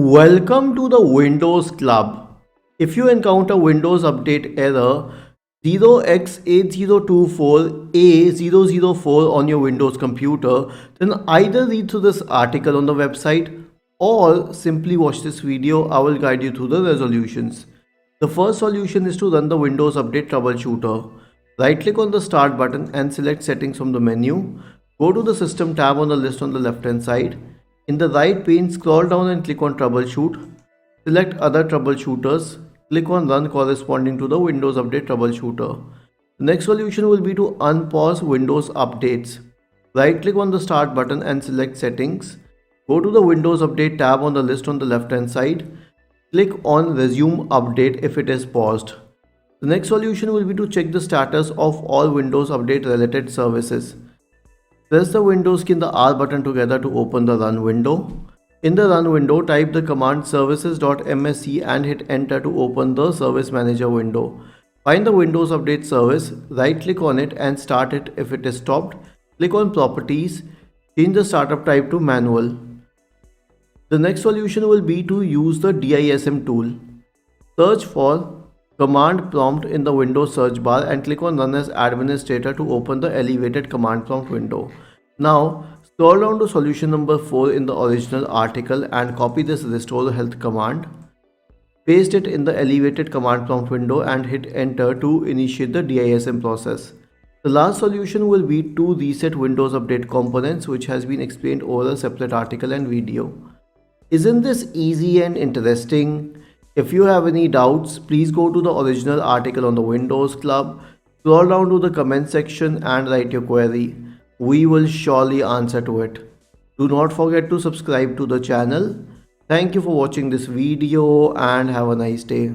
Welcome to the Windows Club. If you encounter Windows Update error 0x8024A004 on your Windows computer, then either read through this article on the website or simply watch this video. I will guide you through the resolutions. The first solution is to run the Windows Update Troubleshooter. Right click on the Start button and select Settings from the menu. Go to the System tab on the list on the left hand side. In the right pane, scroll down and click on Troubleshoot. Select Other Troubleshooters. Click on Run corresponding to the Windows Update Troubleshooter. The next solution will be to unpause Windows Updates. Right click on the Start button and select Settings. Go to the Windows Update tab on the list on the left hand side. Click on Resume Update if it is paused. The next solution will be to check the status of all Windows Update related services. Press the Windows key and the R button together to open the Run window. In the Run window, type the command services.msc and hit Enter to open the Service Manager window. Find the Windows Update service, right click on it and start it if it is stopped. Click on Properties, change the startup type to Manual. The next solution will be to use the DISM tool. Search for Command Prompt in the Windows search bar and click on Run as Administrator to open the elevated command prompt window. Now scroll down to solution number 4 in the original article and copy this Restore Health command. Paste it in the elevated command prompt window and hit Enter to initiate the DISM process. The last solution will be to reset Windows Update components, which has been explained over a separate article and video. Isn't this easy and interesting? If you have any doubts, please go to the original article on the Windows Club, scroll down to the comment section and write your query. We will surely answer to it. Do not forget to subscribe to the channel. Thank you for watching this video and have a nice day.